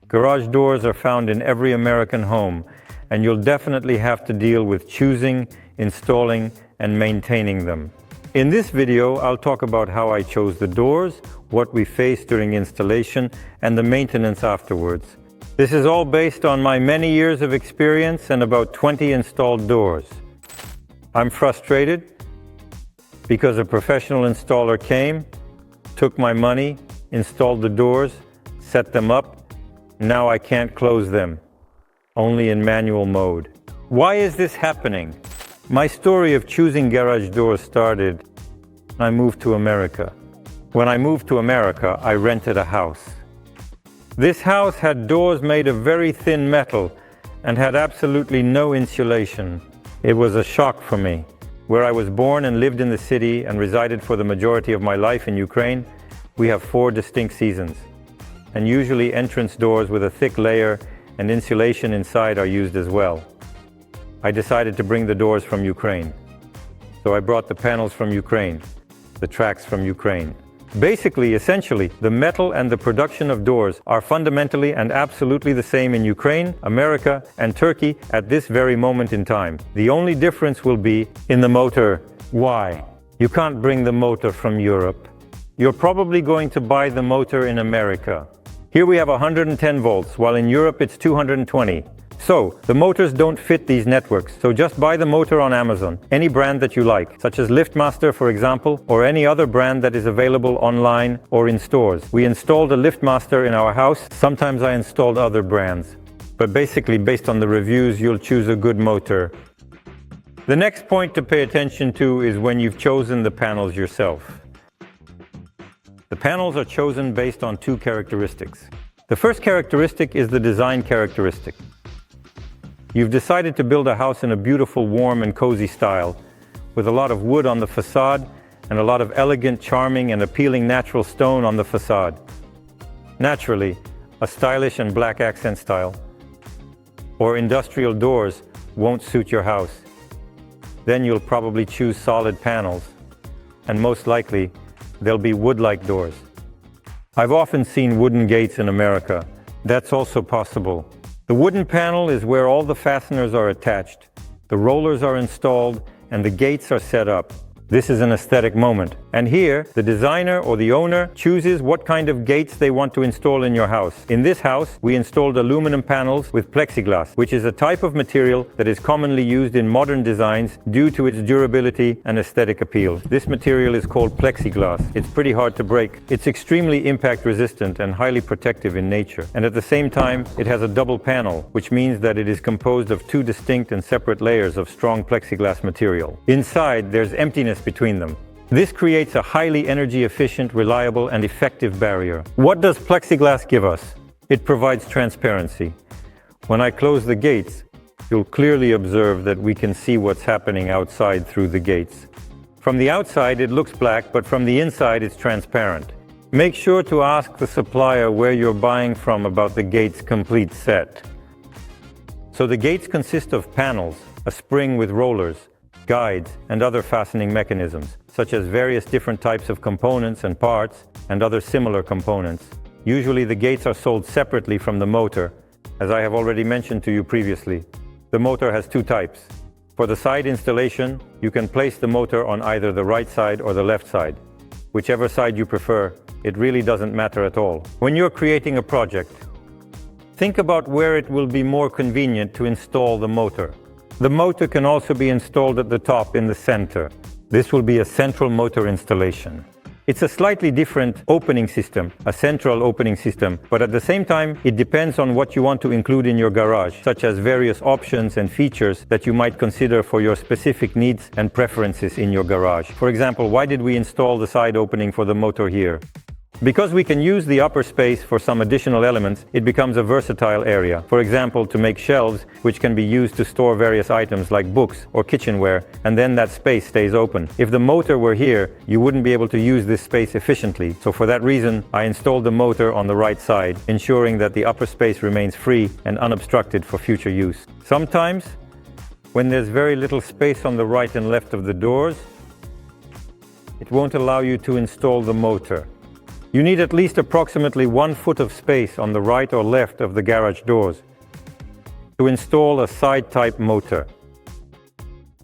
Garage doors are found in every American home, and you'll definitely have to deal with choosing, installing, and maintaining them. In this video, I'll talk about how I chose the doors, what we faced during installation, and the maintenance afterwards. This is all based on my many years of experience and about 20 installed doors. I'm frustrated because a professional installer came, took my money, installed the doors, set them up. Now I can't close them, only in manual mode. Why is this happening? My story of choosing garage doors started when I moved to America. When I moved to America, I rented a house. This house had doors made of very thin metal and had absolutely no insulation. It was a shock for me. Where I was born and lived in the city and resided for the majority of my life in Ukraine, we have 4 distinct seasons. And usually entrance doors with a thick layer and insulation inside are used as well. I decided to bring the doors from Ukraine. So I brought the panels from Ukraine, the tracks from Ukraine. Basically, essentially, the metal and the production of doors are fundamentally and absolutely the same in Ukraine, America, and Turkey at this very moment in time. The only difference will be in the motor. Why? You can't bring the motor from Europe. You're probably going to buy the motor in America. Here we have 110 volts, while in Europe it's 220. So, the motors don't fit these networks, so just buy the motor on Amazon, any brand that you like, such as LiftMaster for example, or any other brand that is available online or in stores. We installed a LiftMaster in our house, sometimes I installed other brands. But basically, based on the reviews, you'll choose a good motor. The next point to pay attention to is when you've chosen the panels yourself. The panels are chosen based on 2 characteristics. The first characteristic is the design characteristic. You've decided to build a house in a beautiful, warm, and cozy style, with a lot of wood on the facade and a lot of elegant, charming, and appealing natural stone on the facade. Naturally, a stylish and black accent style or industrial doors won't suit your house. Then you'll probably choose solid panels, and most likely, they'll be wood-like doors. I've often seen wooden gates in America. That's also possible. The wooden panel is where all the fasteners are attached, the rollers are installed, and the gates are set up. This is an aesthetic moment. And here, the designer or the owner chooses what kind of gates they want to install in your house. In this house, we installed aluminum panels with plexiglass, which is a type of material that is commonly used in modern designs due to its durability and aesthetic appeal. This material is called plexiglass. It's pretty hard to break. It's extremely impact resistant and highly protective in nature. And at the same time, it has a double panel, which means that it is composed of 2 distinct and separate layers of strong plexiglass material. Inside, there's emptiness between them. This creates a highly energy efficient, reliable, and effective barrier. What does plexiglass give us? It provides transparency. When I close the gates, you'll clearly observe that we can see what's happening outside through the gates. From the outside, it looks black, but from the inside, it's transparent. Make sure to ask the supplier where you're buying from about the gate's complete set. So the gates consist of panels, a spring with rollers, guides, and other fastening mechanisms, such as various different types of components and parts, and other similar components. Usually the gates are sold separately from the motor, as I have already mentioned to you previously. The motor has 2 types. For the side installation, you can place the motor on either the right side or the left side. Whichever side you prefer, it really doesn't matter at all. When you're creating a project, think about where it will be more convenient to install the motor. The motor can also be installed at the top in the center. This will be a central motor installation. It's a slightly different opening system, a central opening system, but at the same time, it depends on what you want to include in your garage, such as various options and features that you might consider for your specific needs and preferences in your garage. For example, why did we install the side opening for the motor here? Because we can use the upper space for some additional elements, it becomes a versatile area. For example, to make shelves, which can be used to store various items like books or kitchenware, and then that space stays open. If the motor were here, you wouldn't be able to use this space efficiently. So for that reason, I installed the motor on the right side, ensuring that the upper space remains free and unobstructed for future use. Sometimes, when there's very little space on the right and left of the doors, it won't allow you to install the motor. You need at least approximately 1 foot of space on the right or left of the garage doors to install a side-type motor.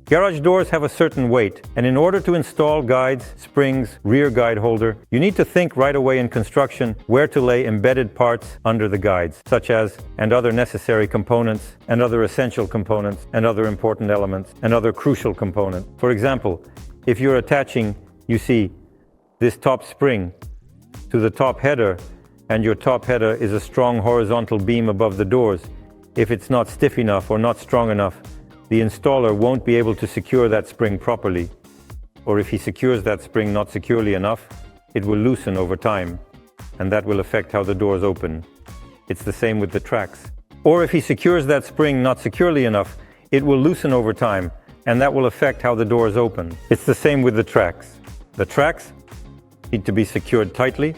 Garage doors have a certain weight, and in order to install guides, springs, rear guide holder, you need to think right away in construction where to lay embedded parts under the guides, such as, and other necessary components, and other essential components, and other important elements, and other crucial components. For example, if you're attaching, you see, this top spring to the top header, and your top header is a strong horizontal beam above the doors, if it's not stiff enough or not strong enough, the installer won't be able to secure that spring properly. Or if he secures that spring not securely enough, it will loosen over time, and that will affect how the doors open. It's the same with the tracks. Or if he secures that spring not securely enough, it will loosen over time, and that will affect how the doors open. It's the same with the tracks. The tracks need to be secured tightly.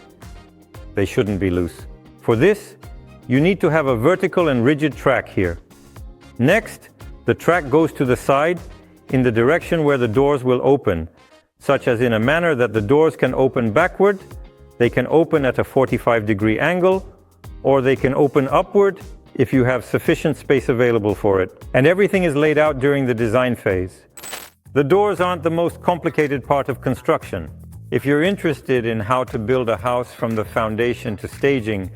They shouldn't be loose. For this, you need to have a vertical and rigid track here. Next, the track goes to the side in the direction where the doors will open, such as in a manner that the doors can open backward, they can open at a 45-degree angle, or they can open upward if you have sufficient space available for it. And everything is laid out during the design phase. The doors aren't the most complicated part of construction. If you're interested in how to build a house from the foundation to staging,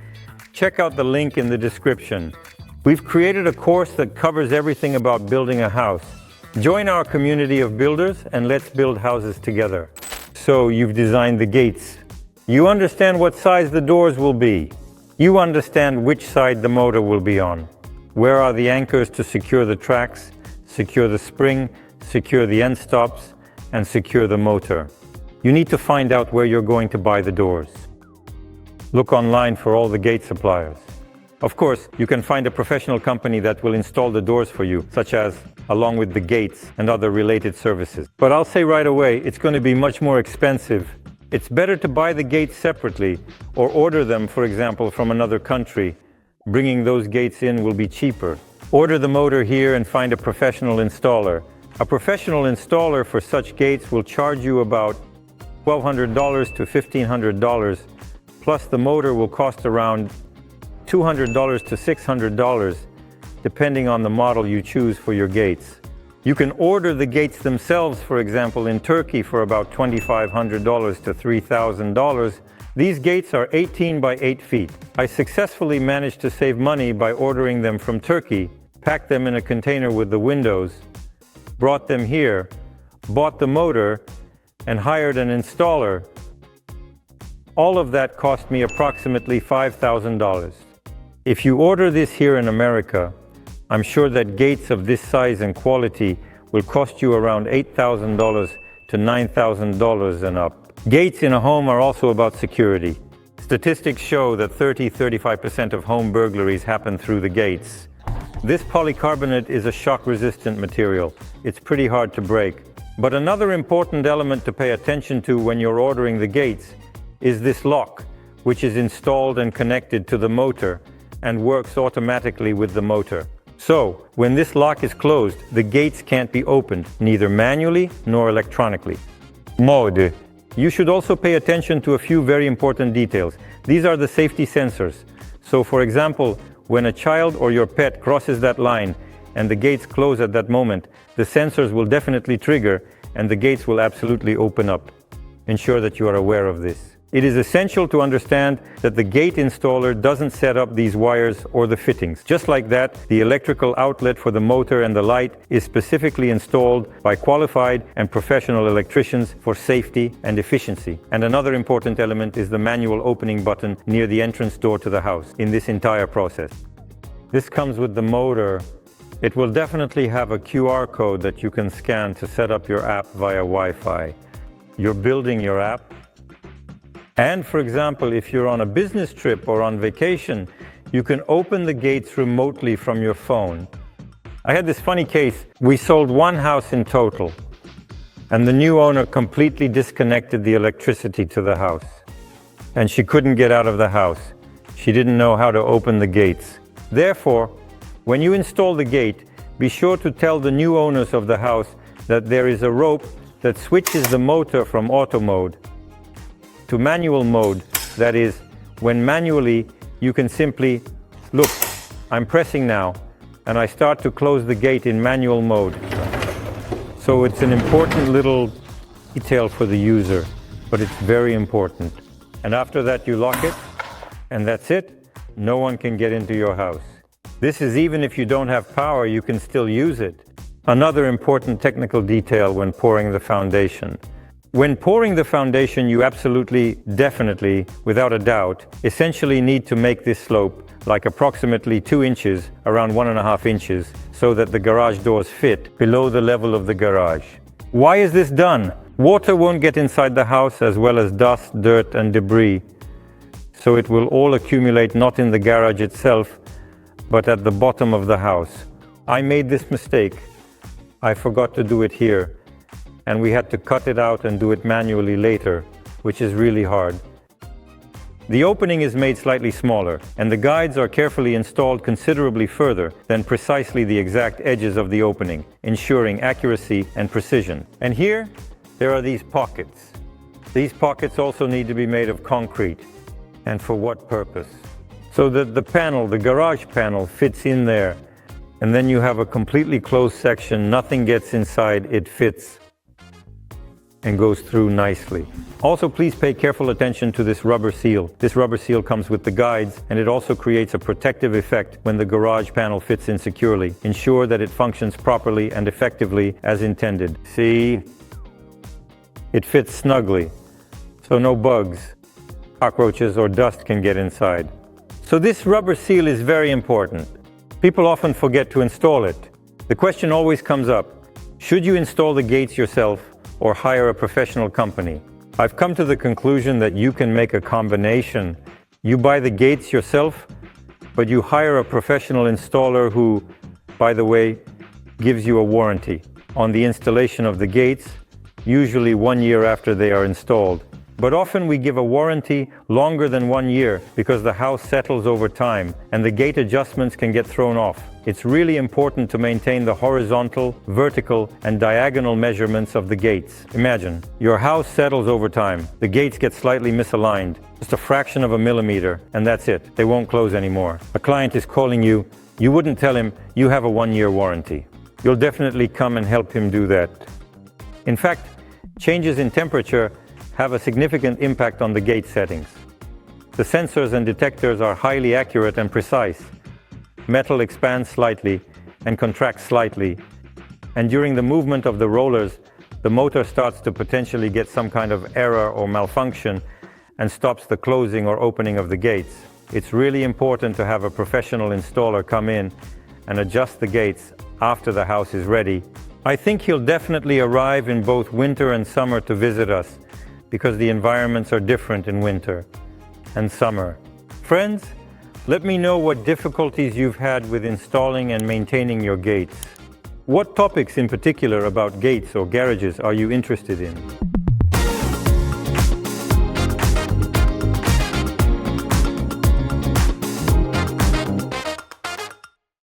check out the link in the description. We've created a course that covers everything about building a house. Join our community of builders and let's build houses together. So you've designed the gates. You understand what size the doors will be. You understand which side the motor will be on. Where are the anchors to secure the tracks, secure the spring, secure the end stops, and secure the motor. You need to find out where you're going to buy the doors. Look online for all the gate suppliers. Of course, you can find a professional company that will install the doors for you, such as along with the gates and other related services. But I'll say right away, it's going to be much more expensive. It's better to buy the gates separately or order them, for example, from another country. Bringing those gates in will be cheaper. Order the motor here and find a professional installer. A professional installer for such gates will charge you about $1,200 to $1,500, plus the motor will cost around $200 to $600, depending on the model you choose for your gates. You can order the gates themselves, for example, in Turkey for about $2,500 to $3,000. These gates are 18 by 8 feet. I successfully managed to save money by ordering them from Turkey, packed them in a container with the windows, brought them here, bought the motor, and hired an installer. All of that cost me approximately $5,000. If you order this here in America, I'm sure that gates of this size and quality will cost you around $8,000 to $9,000 and up. Gates in a home are also about security. Statistics show that 30–35% of home burglaries happen through the gates. This polycarbonate is a shock-resistant material. It's pretty hard to break. But another important element to pay attention to when you're ordering the gates is this lock, which is installed and connected to the motor and works automatically with the motor. So, when this lock is closed, the gates can't be opened, neither manually nor electronically. Mode. You should also pay attention to a few very important details. These are the safety sensors. So, for example, when a child or your pet crosses that line and the gates close at that moment, the sensors will definitely trigger and the gates will absolutely open up. Ensure that you are aware of this. It is essential to understand that the gate installer doesn't set up these wires or the fittings. Just like that, the electrical outlet for the motor and the light is specifically installed by qualified and professional electricians for safety and efficiency. And another important element is the manual opening button near the entrance door to the house in this entire process. This comes with the motor. It will definitely have a QR code that you can scan to set up your app via Wi-Fi. You're building your app. And for example, if you're on a business trip or on vacation, you can open the gates remotely from your phone. I had this funny case. We sold one house in total, and the new owner completely disconnected the electricity to the house. And she couldn't get out of the house. She didn't know how to open the gates. Therefore, when you install the gate, be sure to tell the new owners of the house that there is a rope that switches the motor from auto mode to manual mode That is, when manually you can simply, look, I'm pressing now, and I start to close the gate in manual mode. So it's an important little detail for the user, but it's very important. And after that you lock it, and that's it. No one can get into your house. This is even if you don't have power, you can still use it. Another important technical detail when pouring the foundation. When pouring the foundation, you absolutely, definitely, without a doubt, essentially need to make this slope like approximately 2 inches, around 1.5 inches, so that the garage doors fit below the level of the garage. Why is this done? Water won't get inside the house, as well as dust, dirt, and debris. So it will all accumulate not in the garage itself, but at the bottom of the house. I made this mistake. I forgot to do it here, and we had to cut it out and do it manually later, which is really hard. The opening is made slightly smaller, and the guides are carefully installed considerably further than precisely the exact edges of the opening, ensuring accuracy and precision. And here, there are these pockets. These pockets also need to be made of concrete. And for what purpose? So that the panel, the garage panel, fits in there, and then you have a completely closed section, nothing gets inside, it fits and goes through nicely. Also, please pay careful attention to this rubber seal. This rubber seal comes with the guides, and it also creates a protective effect when the garage panel fits in securely. Ensure that it functions properly and effectively as intended. See? It fits snugly, so no bugs, cockroaches, or dust can get inside. So this rubber seal is very important. People often forget to install it. The question always comes up, should you install the gates yourself or hire a professional company? I've come to the conclusion that you can make a combination. You buy the gates yourself, but you hire a professional installer who, by the way, gives you a warranty on the installation of the gates, usually 1 year after they are installed. But often we give a warranty longer than 1 year because the house settles over time and the gate adjustments can get thrown off. It's really important to maintain the horizontal, vertical, and diagonal measurements of the gates. Imagine, your house settles over time. The gates get slightly misaligned, just a fraction of a millimeter, and that's it. They won't close anymore. A client is calling you. You wouldn't tell him you have a 1-year warranty. You'll definitely come and help him do that. In fact, changes in temperature have a significant impact on the gate settings. The sensors and detectors are highly accurate and precise. Metal expands slightly and contracts slightly, and during the movement of the rollers, the motor starts to potentially get some kind of error or malfunction and stops the closing or opening of the gates. It's really important to have a professional installer come in and adjust the gates after the house is ready. I think he'll definitely arrive in both winter and summer to visit us, because the environments are different in winter and summer. Friends, let me know what difficulties you've had with installing and maintaining your gates. What topics in particular about gates or garages are you interested in?